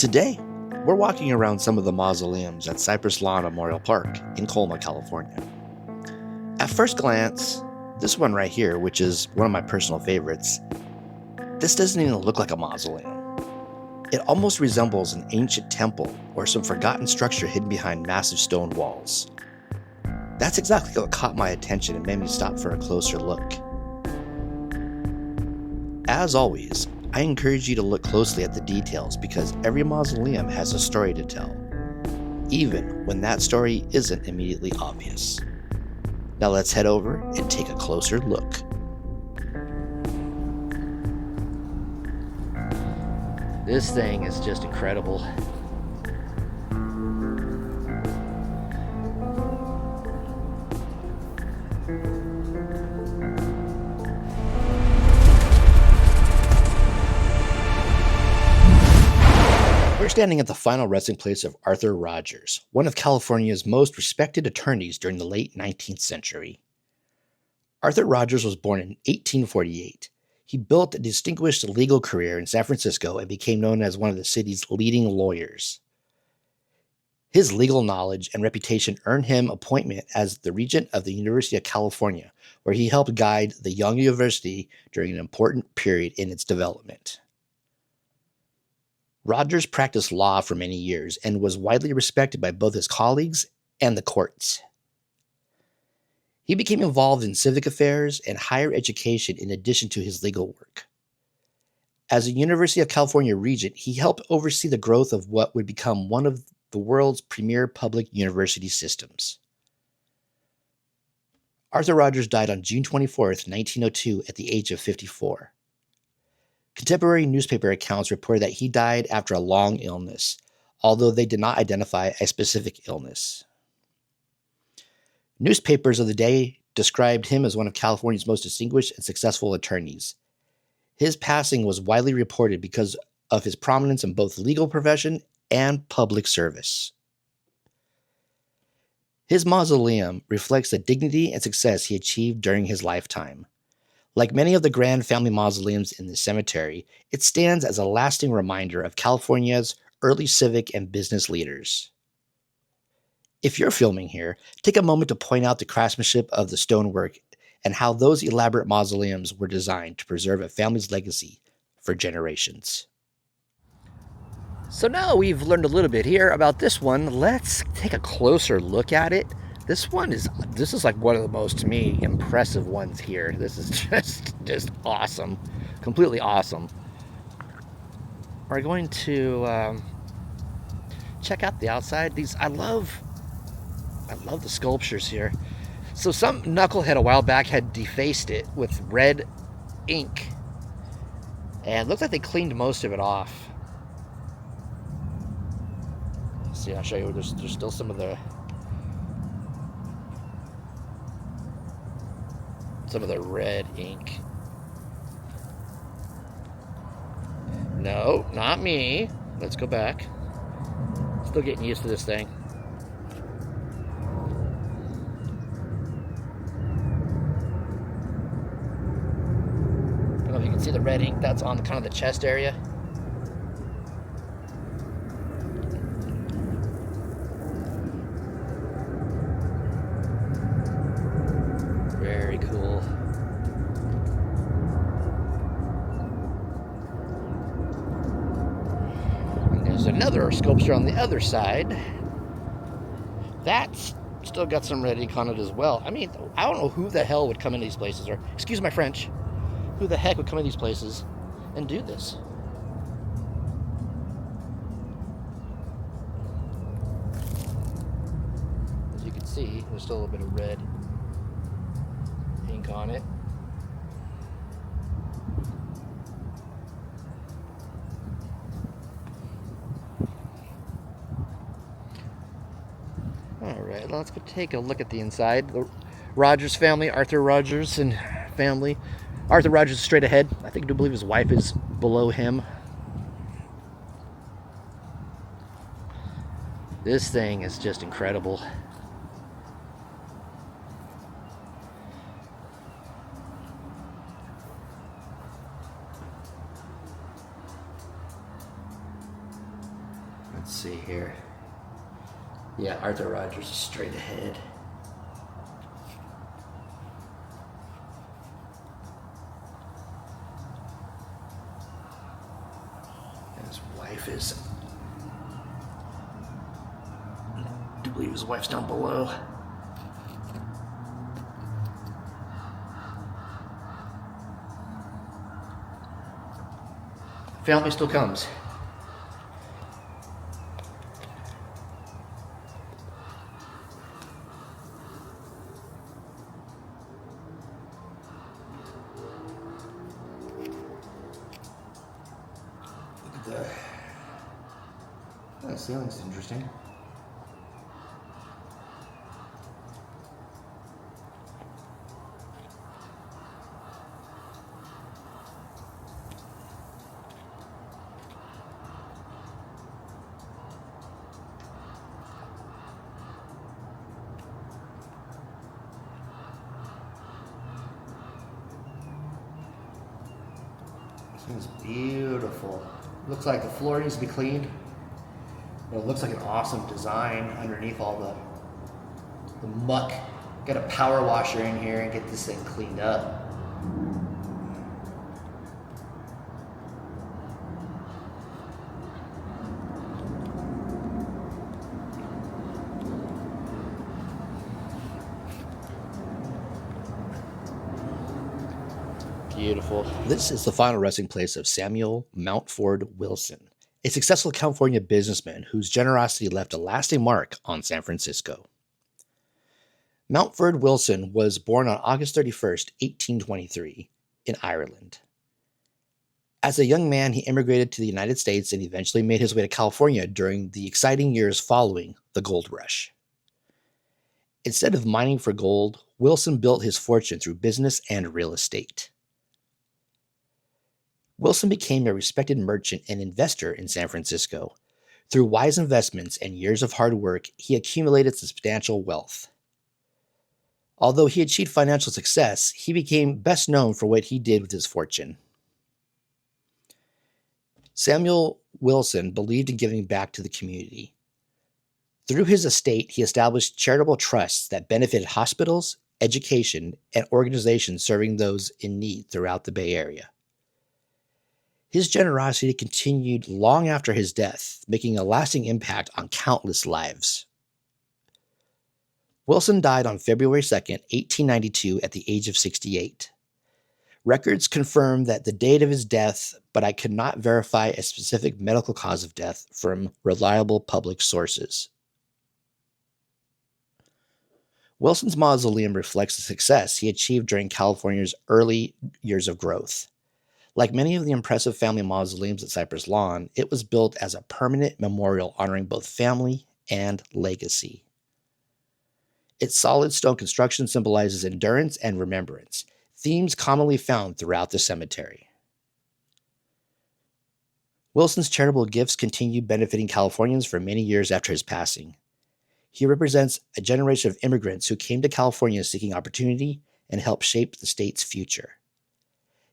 Today, we're walking around some of the mausoleums at Cypress Lawn Memorial Park in Colma, California. At first glance, this one right here, which is one of my personal favorites, this doesn't even look like a mausoleum. It almost resembles an ancient temple or some forgotten structure hidden behind massive stone walls. That's exactly what caught my attention and made me stop for a closer look. As always, I encourage you to look closely at the details because every mausoleum has a story to tell, even when that story isn't immediately obvious. Now let's head over and take a closer look. This thing is just incredible. We're standing at the final resting place of Arthur Rogers, one of California's most respected attorneys during the late 19th century. Arthur Rogers was born in 1848. He built a distinguished legal career in San Francisco and became known as one of the city's leading lawyers. His legal knowledge and reputation earned him appointment as the regent of the University of California, where he helped guide the young university during an important period in its development. Rogers practiced law for many years and was widely respected by both his colleagues and the courts. He became involved in civic affairs and higher education in addition to his legal work. As a University of California regent, he helped oversee the growth of what would become one of the world's premier public university systems. Arthur Rogers died on June 24, 1902, at the age of 54. Contemporary newspaper accounts report that he died after a long illness, although they did not identify a specific illness. Newspapers of the day described him as one of California's most distinguished and successful attorneys. His passing was widely reported because of his prominence in both the legal profession and public service. His mausoleum reflects the dignity and success he achieved during his lifetime. Like many of the grand family mausoleums in the cemetery, it stands as a lasting reminder of California's early civic and business leaders. If you're filming here, take a moment to point out the craftsmanship of the stonework and how those elaborate mausoleums were designed to preserve a family's legacy for generations. So now we've learned a little bit here about this one. Let's take a closer look at it. This is like one of the most, to me, impressive ones here. This is just awesome, completely awesome. We're going to check out the outside. I love the sculptures here. So some knucklehead a while back had defaced it with red ink, and it looks like they cleaned most of it off. Let's see, I'll show you. There's still some of the red ink. No, not me. Let's go back. Still getting used to this thing. I don't know if you can see the red ink that's on kind of the chest area. Very cool. And there's another sculpture on the other side. That's still got some red ink on it as well. I mean, I don't know who the hell would come into these places, or excuse my French, who the heck would come in these places and do this? As you can see, there's still a little bit of red ink on it. Alright, let's go take a look at the inside. The Rogers family, Arthur Rogers and family. Arthur Rogers is straight ahead. I do believe his wife is below him. This thing is just incredible. Let's see here. Yeah, Arthur Rogers is straight ahead. And his wife is... I do believe his wife's down below. Family still comes. Look at the ceiling's interesting. This is beautiful. Looks like the floor needs to be cleaned. But it looks like an awesome design underneath all the muck. Got a power washer in here and get this thing cleaned up. Beautiful. This is the final resting place of Samuel Mountford Wilson, a successful California businessman whose generosity left a lasting mark on San Francisco. Mountford Wilson was born on August 31st, 1823, in Ireland. As a young man, he immigrated to the United States and eventually made his way to California during the exciting years following the gold rush. Instead of mining for gold, Wilson built his fortune through business and real estate. Wilson became a respected merchant and investor in San Francisco. Through wise investments and years of hard work, he accumulated substantial wealth. Although he achieved financial success, he became best known for what he did with his fortune. Samuel Wilson believed in giving back to the community. Through his estate, he established charitable trusts that benefited hospitals, education, and organizations serving those in need throughout the Bay Area. His generosity continued long after his death, making a lasting impact on countless lives. Wilson died on February 2, 1892, at the age of 68. Records confirm that the date of his death, but I could not verify a specific medical cause of death from reliable public sources. Wilson's mausoleum reflects the success he achieved during California's early years of growth. Like many of the impressive family mausoleums at Cypress Lawn, it was built as a permanent memorial honoring both family and legacy. Its solid stone construction symbolizes endurance and remembrance, themes commonly found throughout the cemetery. Wilson's charitable gifts continued benefiting Californians for many years after his passing. He represents a generation of immigrants who came to California seeking opportunity and helped shape the state's future.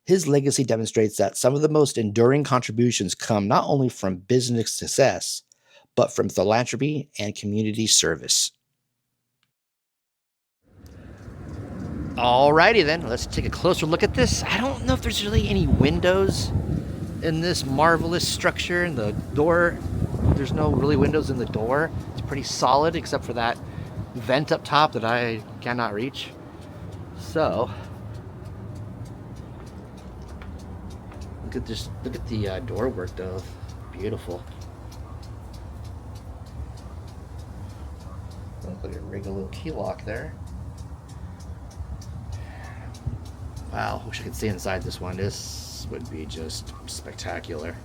His legacy demonstrates that some of the most enduring contributions come not only from business success, but from philanthropy and community service. Alrighty then, let's take a closer look at this. I don't know if there's really any windows in this marvelous structure. In the door, there's no really windows in the door. It's pretty solid except for that vent up top that I cannot reach. So, look at the door work though. Beautiful. Look like a regular little key lock there. Wow, wish I could stay inside this one. This would be just spectacular.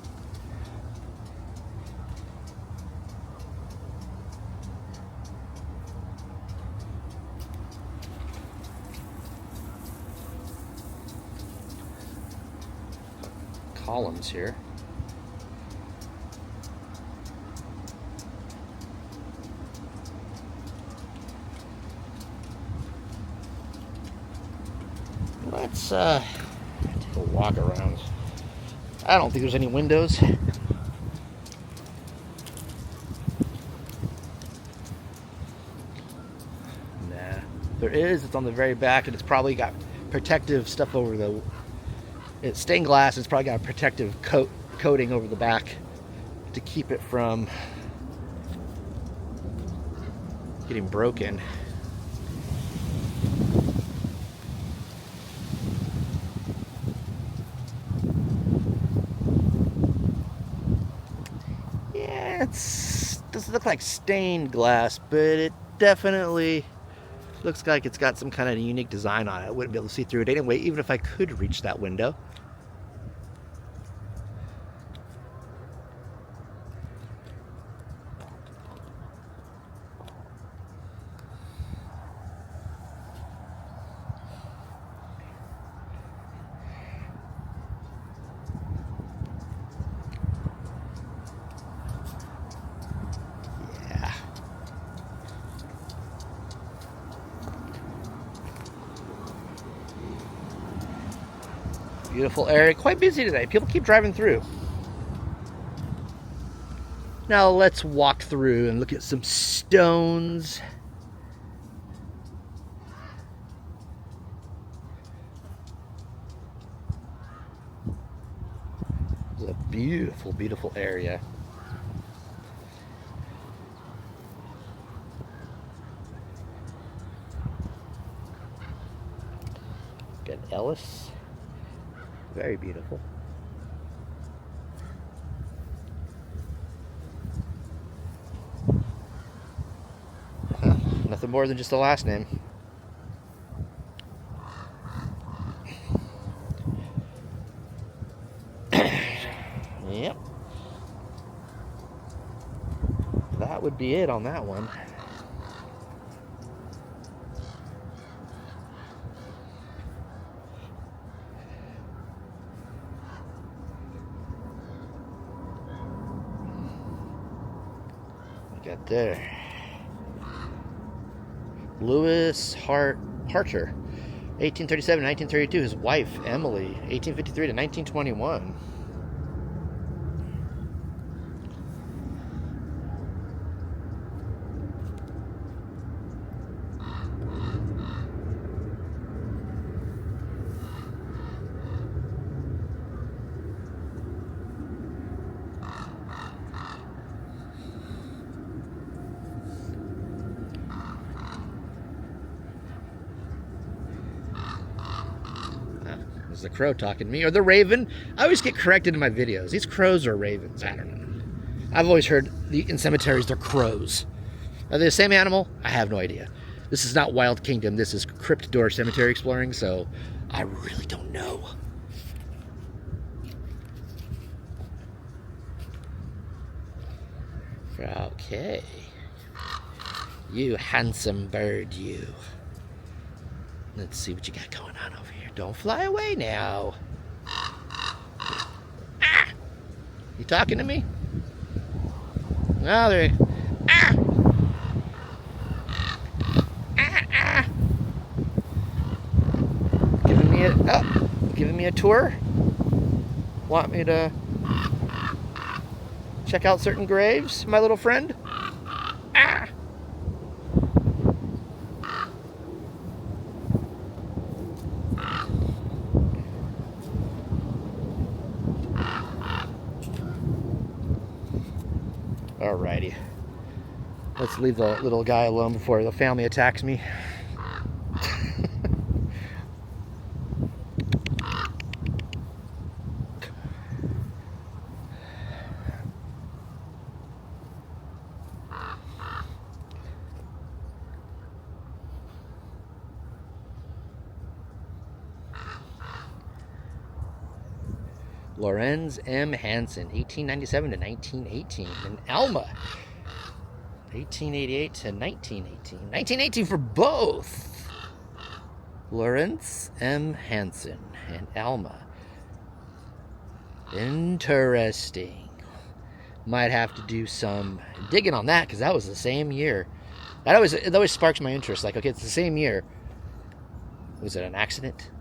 Columns here. Let's take a walk around. I don't think there's any windows. There is. It's on the very back, and it's probably got protective stuff over the... It's stained glass. It's probably got a protective coating over the back to keep it from getting broken. Yeah, it doesn't look like stained glass, but it definitely looks like it's got some kind of unique design on it. I wouldn't be able to see through it anyway, even if I could reach that window. Beautiful area. Quite busy today. People keep driving through. Now let's walk through and look at some stones. It's a beautiful, beautiful area. Got Ellis. Very beautiful. Nothing more than just the last name. Yep. That would be it on that one. Got there. Lewis Harcher, 1837 to 1932. His wife, Emily, 1853 to 1921. Is the crow talking to me? Or the raven? I always get corrected in my videos. These crows are ravens. I don't know. I've always heard in cemeteries they're crows. Are they the same animal? I have no idea. This is not Wild Kingdom. This is Crypt Door Cemetery Exploring, so I really don't know. Okay. You handsome bird, you. Let's see what you got going on over here. Don't fly away now. Ah! You talking to me? Oh, there you go. Ah! Ah, ah! Giving me a tour? Want me to check out certain graves, my little friend? Ah! Alrighty. Let's leave the little guy alone before the family attacks me. Lorenz M. Hansen, 1897 to 1918, and Alma, 1888 to 1918. 1918 for both. Lorenz M. Hansen and Alma. Interesting. Might have to do some digging on that because that was the same year. It always sparks my interest. Like, okay, it's the same year. Was it an accident?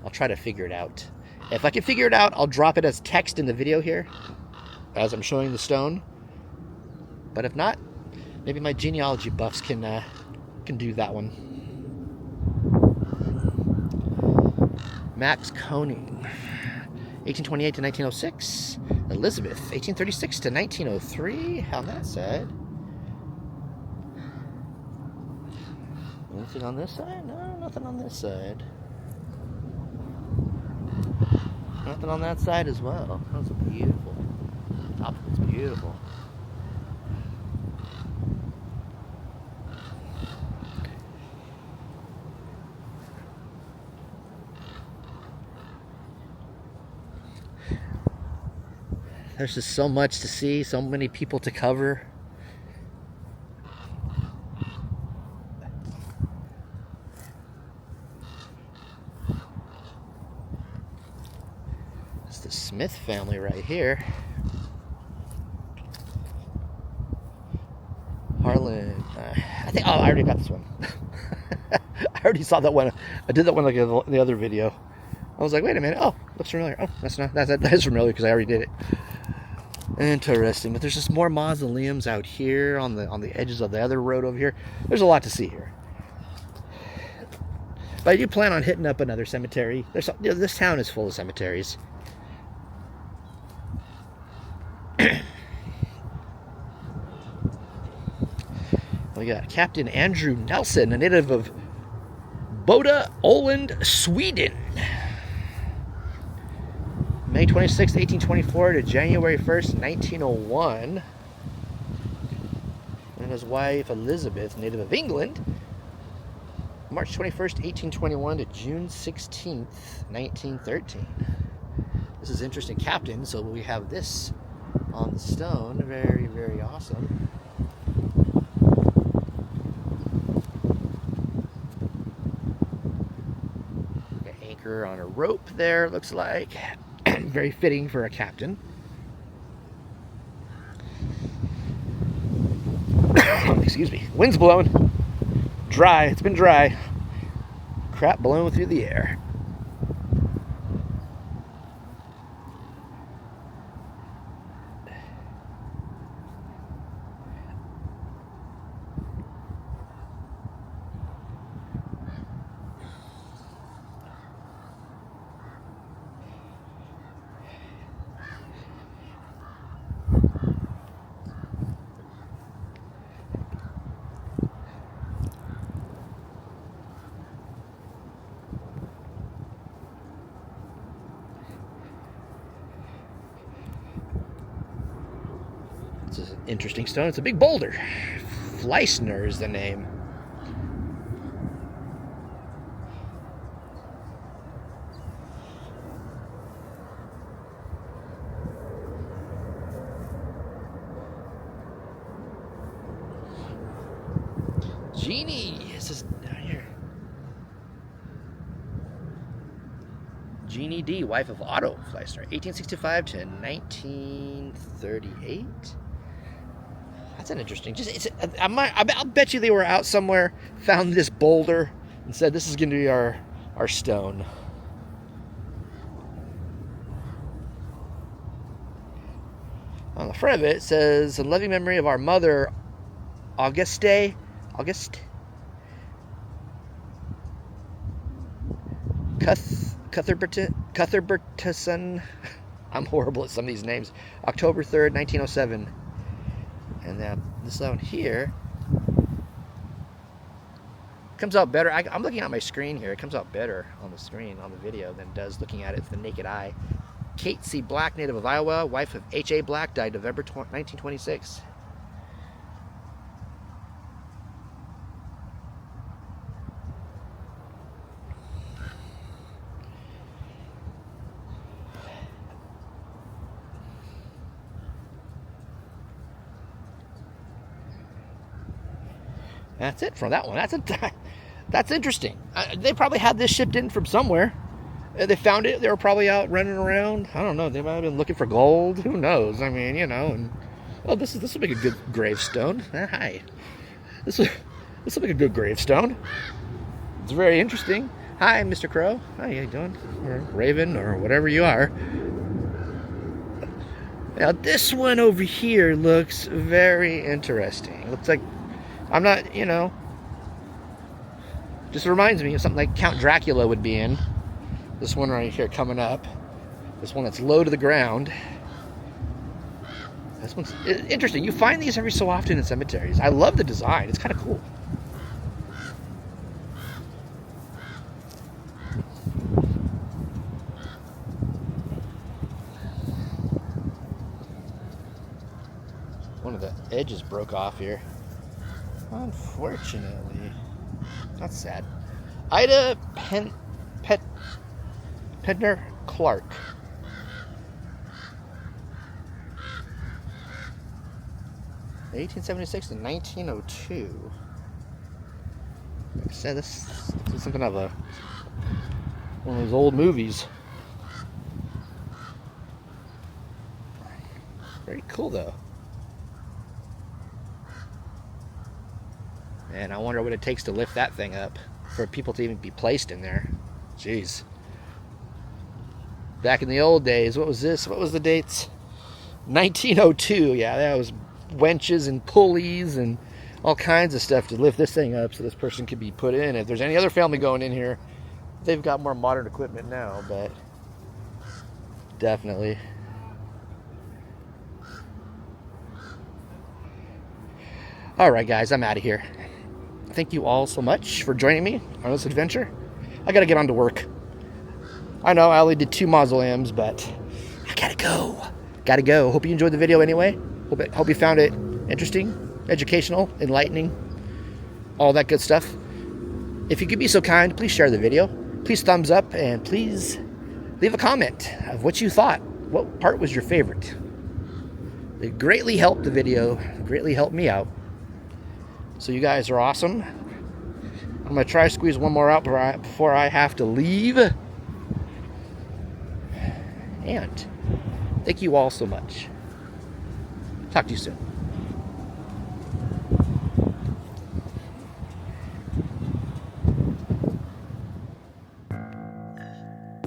I'll try to figure it out. If I can figure it out, I'll drop it as text in the video here as I'm showing the stone. But if not, maybe my genealogy buffs can do that one. Max Koning, 1828 to 1906. Elizabeth, 1836 to 1903. On that side. Anything on this side? No, nothing on this side. Nothing on that side as well. That's beautiful. Top of it's beautiful. There's just so much to see, so many people to cover. It's the Smith family right here. Harlan, I think, oh, I already got this one. I already saw that one. I did that one like in the other video. I was like, wait a minute. Oh, looks familiar. Oh, that's familiar because I already did it. Interesting, but there's just more mausoleums out here on the edges of the other road over here. There's a lot to see here. But I do plan on hitting up another cemetery. This town is full of cemeteries. We got Captain Andrew Nelson, a native of Boda, Åland, Sweden. May 26, 1824 to January 1st, 1901. And his wife, Elizabeth, native of England. March 21st, 1821 to June 16th, 1913. This is interesting, Captain, so we have this on the stone. Very, very awesome. An anchor on a rope there, looks like. Very fitting for a captain. Excuse me. Wind's blowing. Dry. It's been dry. Crap blowing through the air. It's an interesting stone. It's a big boulder. Fleissner is the name. Jeannie. This is down here. Jeannie D., wife of Otto Fleissner, 1865 to 1938. That's an interesting. I'll bet you they were out somewhere, found this boulder, and said, "This is going to be our stone." On the front of it says, "In loving memory of our mother, August Cuthbertson." I'm horrible at some of these names. October 3rd, 1907. And then this one here comes out better. I'm looking at my screen here. It comes out better on the screen, on the video, than it does looking at it with the naked eye. Kate C. Black, native of Iowa, wife of H.A. Black, died November 1926. That's it from that one. That's interesting. They probably had this shipped in from somewhere. They found it. They were probably out running around. I don't know. They might have been looking for gold. Who knows? I mean, you know. And oh, this will make a good gravestone. Hi. This will make a good gravestone. It's very interesting. Hi, Mr. Crow. How you doing? Or Raven, or whatever you are. Now this one over here looks very interesting. Looks like, I'm not, just reminds me of something like Count Dracula would be in. This one right here coming up. This one that's low to the ground. This one's interesting. You find these every so often in cemeteries. I love the design. It's kind of cool. One of the edges broke off here. Unfortunately. That's sad. Ida Pedner Clark. From 1876 to 1902. Like I said, this is something of one of those old movies. Very cool though. And I wonder what it takes to lift that thing up for people to even be placed in there. Jeez. Back in the old days, what was this? What was the dates? 1902. Yeah, that was wenches and pulleys and all kinds of stuff to lift this thing up so this person could be put in. If there's any other family going in here, they've got more modern equipment now, but definitely. All right, guys, I'm out of here. Thank you all so much for joining me on this adventure. I gotta get on to work. I know I only did 2 mausoleums, but I gotta go. Gotta go. Hope you enjoyed the video anyway. Hope you found it interesting, educational, enlightening, all that good stuff. If you could be so kind, please share the video. Please thumbs up, and please leave a comment of what you thought. What part was your favorite? It greatly helped the video, greatly helped me out. So you guys are awesome. I'm going to try to squeeze one more out before I have to leave. And thank you all so much. Talk to you soon.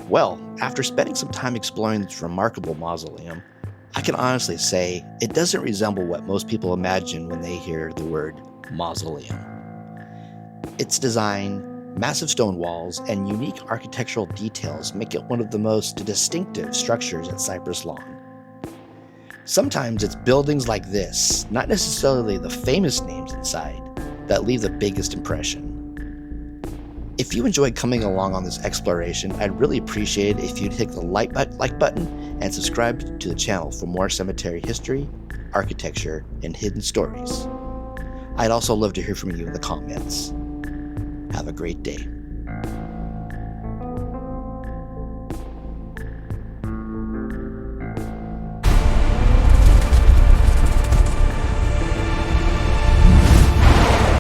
Well, after spending some time exploring this remarkable mausoleum, I can honestly say it doesn't resemble what most people imagine when they hear the word mausoleum. Its design, massive stone walls, and unique architectural details make it one of the most distinctive structures at Cypress Lawn. Sometimes it's buildings like this, not necessarily the famous names inside, that leave the biggest impression. If you enjoyed coming along on this exploration, I'd really appreciate it if you'd hit the like button and subscribe to the channel for more cemetery history, architecture, and hidden stories. I'd also love to hear from you in the comments. Have a great day.